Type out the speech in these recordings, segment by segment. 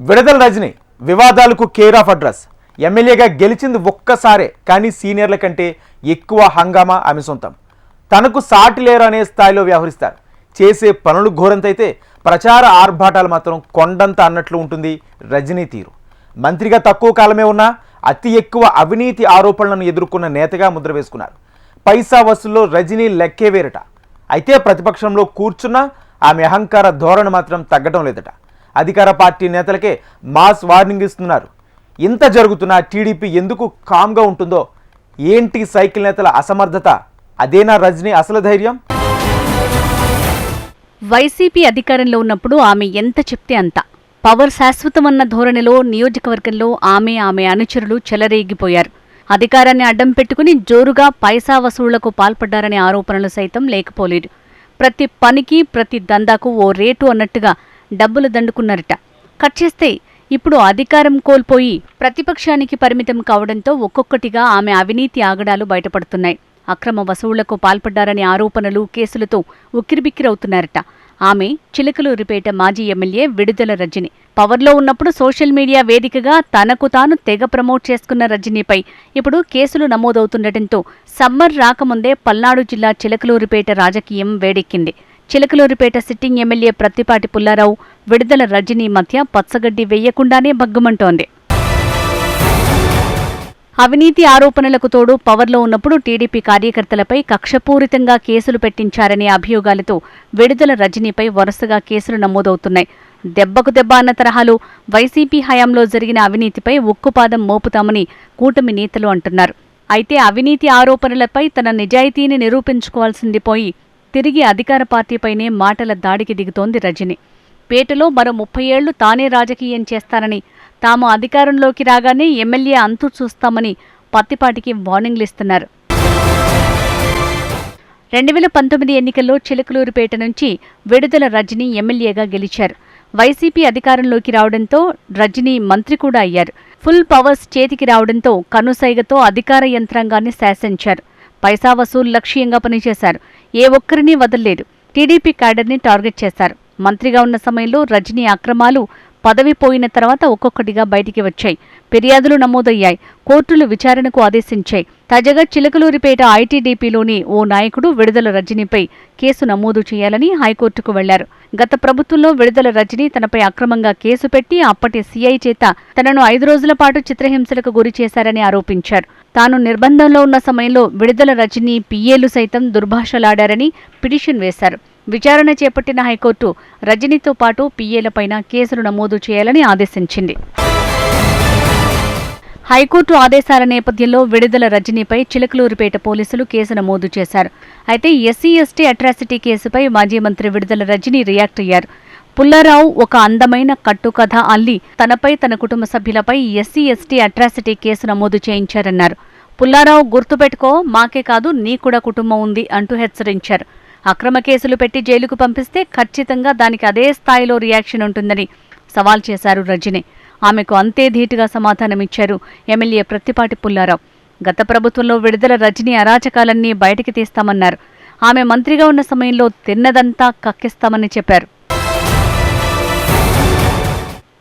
విడుదల రజని వివాదాలకు care of address. ఎమ్మెల్యేగా గెలిచింది ఒక్కసారే, కానీ సీనియర్ల కంటే ఎక్కువ హంగామా ఆమె సొంతం. తనకు సాటి లేరు అనే స్థాయిలో వ్యవహరిస్తారు. చేసే పనులు ఘోరంతైతే ప్రచార ఆర్భాటాలు మాత్రం కొండంత అన్నట్లు ఉంటుంది రజనీ తీరు. మంత్రిగా తక్కువ కాలమే ఉన్నా అతి ఎక్కువ అవినీతి ఆరోపణలను ఎదుర్కొన్న నేతగా ముద్ర వేసుకున్నారు. పైసా వసూల్లో రజనీ లెక్కే వేరట. అయితే ప్రతిపక్షంలో కూర్చున్నా ఆమె అహంకార ధోరణి మాత్రం తగ్గడం లేదట. అధికార పార్టీ నేతలకే మాస్ వార్నింగ్ ఇస్తున్నారు. ఇంత జరుగుతున్నా టీడీపీ ఎందుకు కామ్గా ఉంటుందో, ఏంటి సైకిల్ నేతల అసమర్థత? అదేనా రజనీ అసలు ధైర్యం? వైసీపీ అధికారంలో ఉన్నప్పుడు ఆమె ఎంత చెప్తే అంత. పవర్ శాశ్వతమన్న ధోరణిలో నియోజకవర్గంలో ఆమె అనుచరులు చెలరేగిపోయారు. అధికారాన్ని అడ్డం పెట్టుకుని జోరుగా పైసా వసూళ్లకు పాల్పడ్డారనే ఆరోపణలు సైతం లేకపోలేదు. ప్రతి పనికి ప్రతి దందాకు ఓ రేటు అన్నట్టుగా డబ్బులు దండుకున్నారట. కట్ చేస్తే ఇప్పుడు అధికారం కోల్పోయి ప్రతిపక్షానికి పరిమితం కావడంతో ఒక్కొక్కటిగా ఆమె అవినీతి ఆగడాలు బయటపడుతున్నాయి. అక్రమ వసూళ్లకు పాల్పడ్డారనే ఆరోపణలు, కేసులతో ఉక్కిరిబిక్కిరవుతున్నారట. ఆమె చిలకలూరిపేట మాజీ ఎమ్మెల్యే విడుదల రజని. పవర్లో ఉన్నప్పుడు సోషల్ మీడియా వేదికగా తనకు తాను తెగ ప్రమోట్ చేసుకున్న రజనీపై ఇప్పుడు కేసులు నమోదవుతుండటంతో సమ్మర్ రాకముందే పల్నాడు జిల్లా చిలకలూరిపేట రాజకీయం వేడెక్కింది. చిలకలూరిపేట సిట్టింగ్ ఎమ్మెల్యే ప్రత్తిపాటి పుల్లారావు, విడుదల రజనీ మధ్య పచ్చగడ్డి వేయకుండానే భగ్గుమంటోంది. అవినీతి ఆరోపణలకు తోడు పవర్లో ఉన్నప్పుడు టీడీపీ కార్యకర్తలపై కక్షపూరితంగా కేసులు పెట్టించారనే అభియోగాలతో విడుదల రజనీపై వరుసగా కేసులు నమోదవుతున్నాయి. దెబ్బకు దెబ్బ అన్న తరహాలో వైసీపీ హయాంలో జరిగిన అవినీతిపై ఉక్కుపాదం మోపుతామని కూటమి నేతలు అంటున్నారు. అయితే అవినీతి ఆరోపణలపై తన నిజాయితీని నిరూపించుకోవాల్సింది పోయి తిరిగి అధికార పార్టీపైనే మాటల దాడికి దిగుతోంది రజని. పేటలో మరో 30 ఏళ్లు తానే రాజకీయం చేస్తానని, తాము అధికారంలోకి రాగానే ఎమ్మెల్యే అంతు చూస్తామని పత్తిపాటికి వార్నింగ్లిస్తున్నారు. 2019 ఎన్నికల్లో చిలకలూరిపేట నుంచి విడుదల రజనీ ఎమ్మెల్యేగా గెలిచారు. వైసీపీ అధికారంలోకి రావడంతో రజనీ మంత్రి కూడా అయ్యారు. ఫుల్ పవర్స్ చేతికి రావడంతో కనుసైగతో అధికార యంత్రాంగాన్ని శాసించారు. పైసా వసూలు లక్ష్యంగా పనిచేశారు. ఏ ఒక్కరినీ వదల్లేదు. టీడీపీ క్యాడర్ని టార్గెట్ చేశారు. మంత్రిగా ఉన్న సమయంలో రజనీ అక్రమాలు పదవి పోయిన తర్వాత ఒక్కొక్కటిగా బయటికి వచ్చాయి. ఫిర్యాదులు నమోదయ్యాయి. కోర్టులు విచారణకు ఆదేశించాయి. తాజాగా చిలకలూరిపేట ఐటీడీపీలోని ఓ నాయకుడు విడుదల రజనీపై కేసు నమోదు చేయాలని హైకోర్టుకు వెళ్లారు. గత ప్రభుత్వంలో విడుదల రజనీ తనపై అక్రమంగా కేసు పెట్టి అప్పటి సీఐ చేత తనను 5 రోజుల పాటు చిత్రహింసలకు గురి చేశారని ఆరోపించారు. తాను నిర్బంధంలో ఉన్న సమయంలో విడుదల రజనీ పిఏలు సైతం దుర్భాషలాడారని పిటిషన్ వేశారు. విచారణ చేపట్టిన హైకోర్టు రజనీతో పాటు పిఏలపైన కేసులు నమోదు చేయాలని ఆదేశించింది. హైకోర్టు ఆదేశాల నేపథ్యంలో విడుదల రజనీపై చిలకలూరిపేట పోలీసులు కేసు నమోదు చేశారు. అయితే ఎస్సీ/ఎస్టీ అట్రాసిటీ కేసుపై మాజీ మంత్రి విడుదల రజనీ రియాక్ట్ అయ్యారు. పుల్లారావు ఒక అందమైన కట్టుకథ అల్లి తనపై, తన కుటుంబ సభ్యులపై ఎస్సీ/ఎస్టీ అట్రాసిటీ కేసు నమోదు చేయించారన్నారు. పుల్లారావు గుర్తుపెట్టుకో, మాకే కాదు నీ కూడా కుటుంబం ఉంది అంటూ హెచ్చరించారు. అక్రమ కేసులు పెట్టి జైలుకు పంపిస్తే ఖచ్చితంగా దానికి అదే స్థాయిలో రియాక్షన్ ఉంటుందని సవాల్ చేశారు రజనీ. ఆమెకు అంతే ధీటుగా సమాధానమిచ్చారు ఎమ్మెల్యే ప్రత్తిపాటి పుల్లారావు. గత ప్రభుత్వంలో విడుదల రజనీ అరాచకాలన్నీ బయటికి తీస్తామన్నారు. ఆమె మంత్రిగా ఉన్న సమయంలో తిన్నదంతా కక్కిస్తామని చెప్పారు.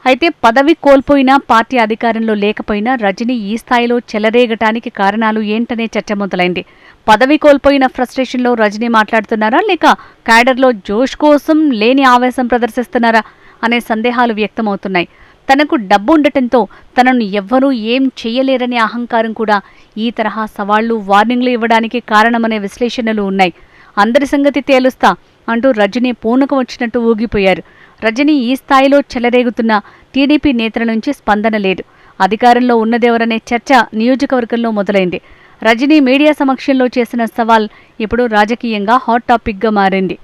అయితే పదవి కోల్పోయినా, పార్టీ అధికారంలో లేకపోయినా రజనీ ఈ స్థాయిలో చెలరేగటానికి కారణాలు ఏంటనే చర్చ మొదలైంది. పదవి కోల్పోయిన ఫ్రస్ట్రేషన్లో రజనీ మాట్లాడుతున్నారా, లేక క్యాడర్లో జోష్ కోసం లేని ఆవేశం ప్రదర్శిస్తున్నారా అనే సందేహాలు వ్యక్తమవుతున్నాయి. తనకు డబ్బు ఉండటంతో తనను ఎవ్వరూ ఏం చెయ్యలేరనే అహంకారం కూడా ఈ తరహా సవాళ్లు, వార్నింగ్లు ఇవ్వడానికి కారణమనే విశ్లేషణలు ఉన్నాయి. అందరి సంగతి తేలుస్తా అంటూ రజనీ పూనకం వచ్చినట్టు ఊగిపోయారు. రజనీ ఈ స్థాయిలో చెలరేగుతున్న టీడీపీ నేతల నుంచి స్పందన లేదు. అధికారంలో ఉన్నదెవరనే చర్చ నియోజకవర్గంలో మొదలైంది. రజనీ మీడియా సమక్షంలో చేసిన సవాల్ ఇప్పుడు రాజకీయంగా హాట్ టాపిక్గా మారింది.